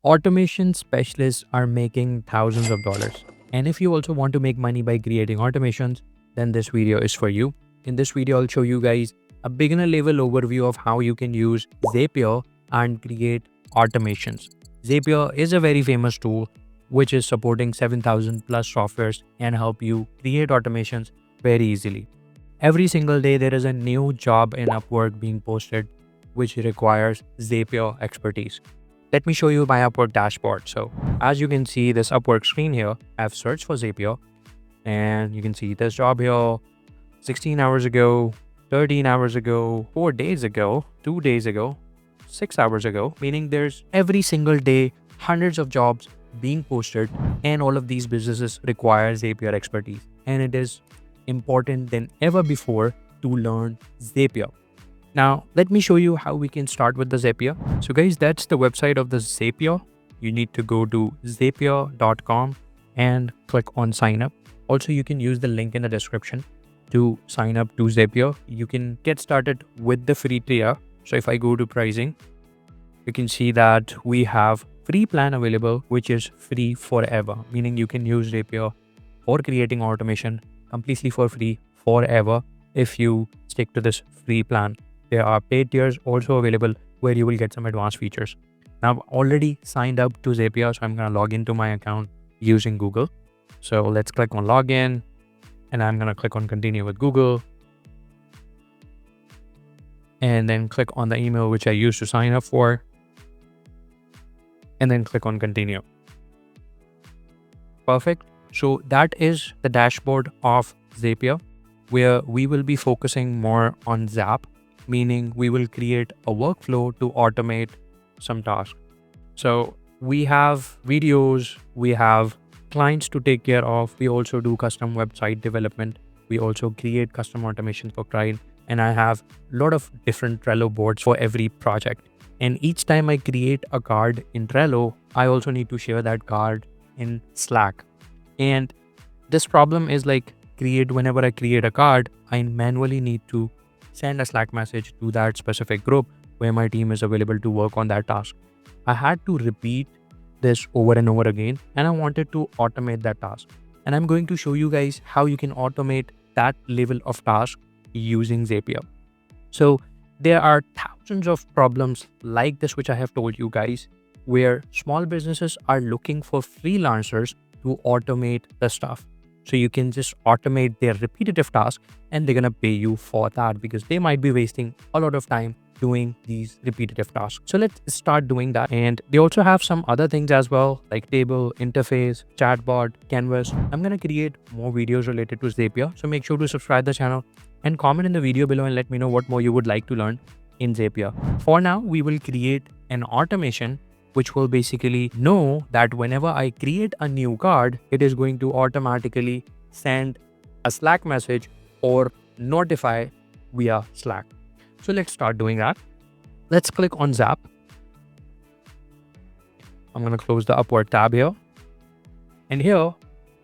Automation specialists are making thousands of dollars. And if you also want to make money by creating automations, then this video is for you. In this video, I'll show you guys a beginner level overview of how you can use Zapier and create automations. Zapier is a very famous tool which is supporting 7,000 plus softwares and help you create automations very easily. Every single day, there is a new job in Upwork being posted which requires Zapier expertise. Let me show you my Upwork dashboard. So as you can see this Upwork screen here, I've searched for Zapier and you can see this job here 16 hours ago, 13 hours ago, 4 days ago, 2 days ago, 6 hours ago, meaning there's every single day hundreds of jobs being posted, and all of these businesses require Zapier expertise. And it is important than ever before to learn Zapier. Now, let me show you how we can start with the Zapier. So guys, that's the website of the Zapier. You need to go to zapier.com and click on sign up. Also, you can use the link in the description to sign up to Zapier. You can get started with the free tier. So if I go to pricing, you can see that we have free plan available, which is free forever, meaning you can use Zapier for creating automation completely for free forever if you stick to this free plan. There are paid tiers also available where you will get some advanced features. Now I've already signed up to Zapier, so I'm going to log into my account using Google. So let's click on login and I'm going to click on continue with Google and then click on the email which I used to sign up for and then click on continue. Perfect. So that is the dashboard of Zapier, where we will be focusing more on Zap, meaning we will create a workflow to automate some tasks. So we have videos, we have clients to take care of. We also do custom website development. We also create custom automations for client. And I have a lot of different Trello boards for every project. And each time I create a card in Trello, I also need to share that card in Slack. And this problem is like whenever I create a card, I manually need to send a Slack message to that specific group where my team is available to work on that task. I had to repeat this over and over again, and I wanted to automate that task. And I'm going to show you guys how you can automate that level of task using Zapier. So there are thousands of problems like this, which I have told you guys, where small businesses are looking for freelancers to automate the stuff. So you can just automate their repetitive tasks and they're going to pay you for that because they might be wasting a lot of time doing these repetitive tasks. So let's start doing that. And they also have some other things as well, like table, interface, chatbot, canvas. I'm going to create more videos related to Zapier. So make sure to subscribe the channel and comment in the video below and let me know what more you would like to learn in Zapier. For now, we will create an automation which will basically know that whenever I create a new card, it is going to automatically send a Slack message or notify via Slack. So let's start doing that. Let's click on Zap. I'm going to close the Upwork tab here. And here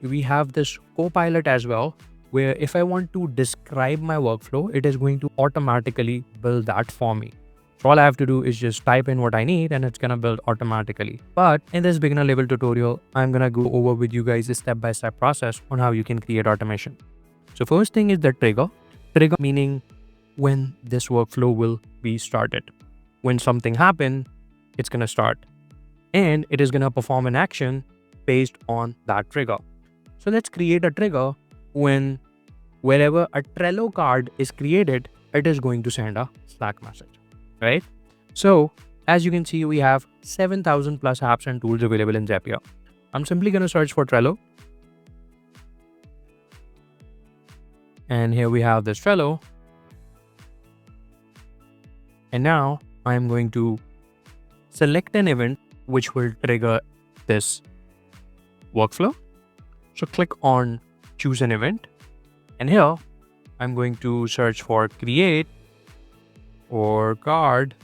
we have this Copilot as well, where if I want to describe my workflow, it is going to automatically build that for me. So all I have to do is just type in what I need and it's going to build automatically. But in this beginner level tutorial, I'm going to go over with you guys a step-by-step process on how you can create automation. So first thing is the trigger. Trigger meaning when this workflow will be started. When something happens, it's going to start. And it is going to perform an action based on that trigger. So let's create a trigger wherever a Trello card is created, it is going to send a Slack message. Right? So as you can see, we have 7,000 plus apps and tools available in Zapier. I'm simply going to search for Trello. And here we have this Trello. And now I'm going to select an event which will trigger this workflow. So click on choose an event. And here I'm going to search for create or card,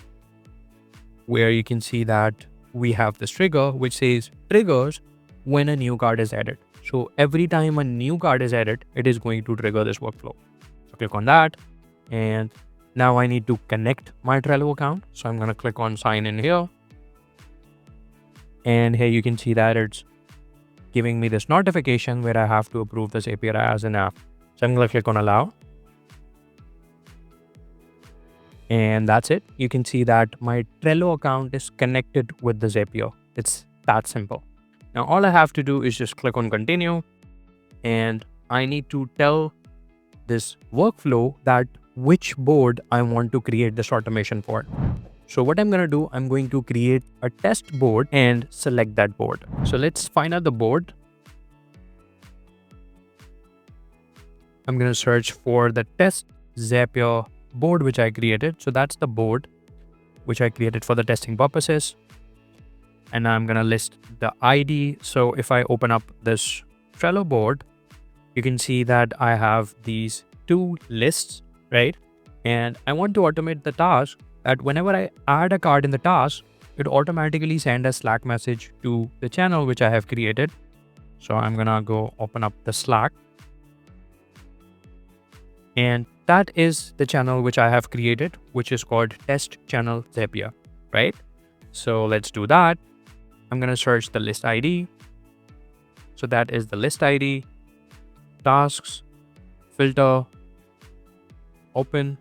where you can see that we have this trigger which says triggers when a new card is added. So every time a new card is added, it is going to trigger this workflow. So click on that. And now I need to connect my Trello account. So I'm going to click on sign in here. And here you can see that it's giving me this notification where I have to approve this API as an app. So I'm going to click on allow. And that's it. You can see that my Trello account is connected with the Zapier. It's that simple. Now, all I have to do is just click on continue, and I need to tell this workflow that which board I want to create this automation for. So what I'm going to do, I'm going to create a test board and select that board. So let's find out the board. I'm going to search for the test Zapier board which I created. So that's the board which I created for the testing purposes. And I'm going to list the ID. So if I open up this Trello board, you can see that I have these two lists, right? And I want to automate the task that whenever I add a card in the task, it automatically sends a Slack message to the channel which I have created. So I'm going to go open up the Slack. And that is the channel which I have created, which is called Test Channel Zapier, right? So let's do that. I'm going to search the list ID. So that is the list ID, tasks, filter, open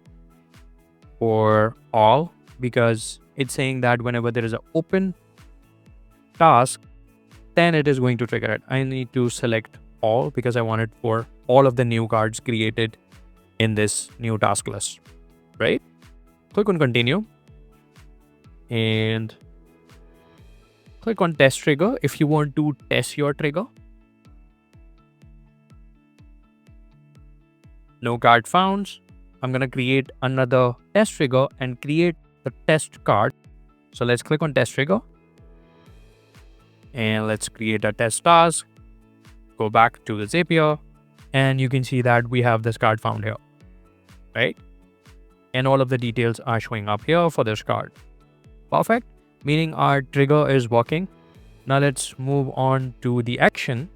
for all, because it's saying that whenever there is an open task, then it is going to trigger it. I need to select all because I want it for all of the new cards created in this new task list, right? Click on continue and click on test trigger if you want to test your trigger. No card found. I'm going to create another test trigger and create the test card. So let's click on test trigger and let's create a test task. Go back to the Zapier and you can see that we have this card found here, right? And all of the details are showing up here for this card. Perfect. Meaning our trigger is working. Now let's move on to the action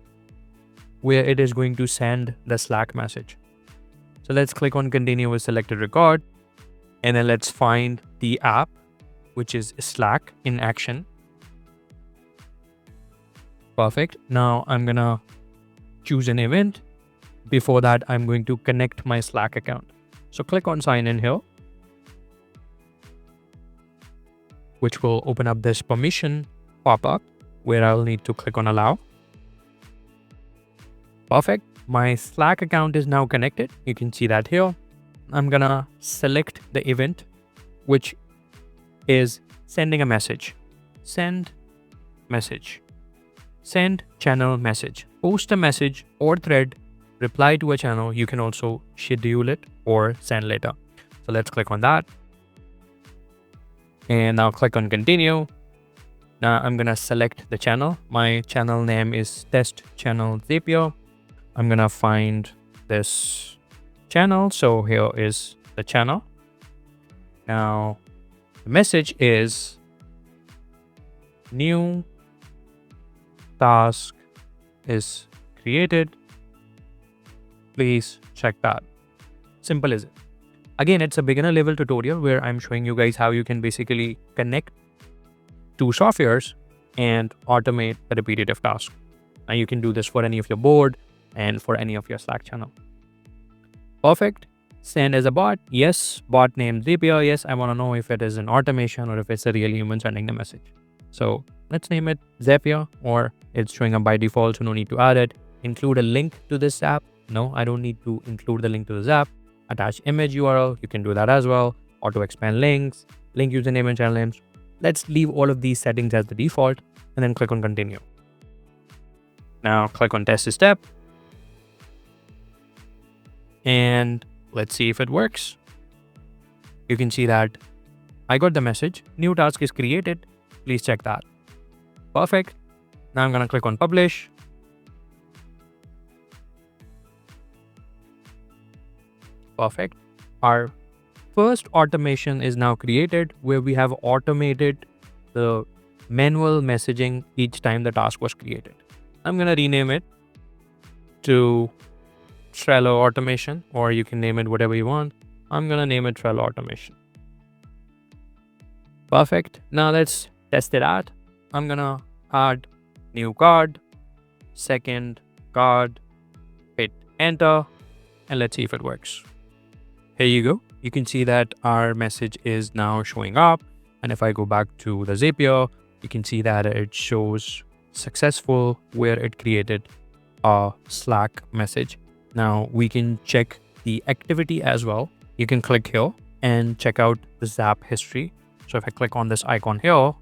where it is going to send the Slack message. So let's click on continue with selected record. And then let's find the app, which is Slack in action. Perfect. Now I'm going to choose an event. Before that, I'm going to connect my Slack account. So click on sign in here, which will open up this permission pop-up where I'll need to click on allow. Perfect. My Slack account is now connected. You can see that here. I'm gonna select the event, which is sending a message. Send message. Send channel message. Post a message or thread. Reply to a channel. You can also schedule it or send later. So let's click on that. And now click on continue. Now I'm going to select the channel. My channel name is Test Channel Zapier. I'm going to find this channel. So here is the channel. Now the message is new task is created. Please check that. Simple as it. Again, it's a beginner level tutorial where I'm showing you guys how you can basically connect two softwares and automate the repetitive task. Now you can do this for any of your board and for any of your Slack channel. Perfect. Send as a bot. Yes. Bot name Zapier. Yes. I want to know if it is an automation or if it's a real human sending the message. So let's name it Zapier, or it's showing up by default, so no need to add it. Include a link to this app. No, I don't need to include the link to this app. Attach image URL. You can do that as well. Auto expand links, link username and channel names. Let's leave all of these settings as the default and then click on continue. Now click on test step. And let's see if it works. You can see that I got the message. New task is created. Please check that. Perfect. Now I'm going to click on publish. Perfect. Our first automation is now created where we have automated the manual messaging each time the task was created. I'm going to rename it to Trello automation, or you can name it whatever you want. I'm going to name it Trello automation. Perfect. Now let's test it out. I'm going to add new card, second card, hit enter, and let's see if it works. Here you go. You can see that our message is now showing up. And if I go back to the Zapier, you can see that it shows successful where it created a Slack message. Now we can check the activity as well. You can click here and check out the Zap history. So if I click on this icon here,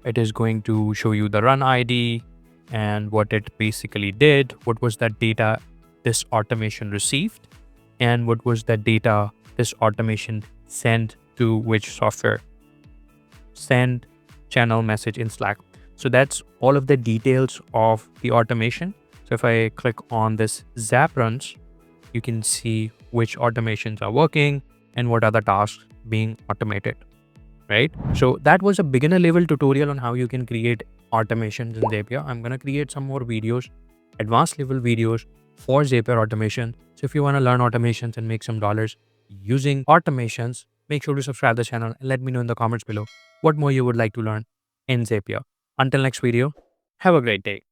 it is going to show you the run ID and what it basically did, what was that data this automation received, and what was the data this automation sent to which software. Send channel message in Slack. So that's all of the details of the automation. So if I click on this Zap runs, you can see which automations are working and what are the tasks being automated, right? So that was a beginner level tutorial on how you can create automations in Zapier. I'm going to create some more videos, advanced level videos for Zapier automation. So if you want to learn automations and make some dollars using automations, make sure to subscribe to the channel and let me know in the comments below what more you would like to learn in Zapier. Until next video, have a great day.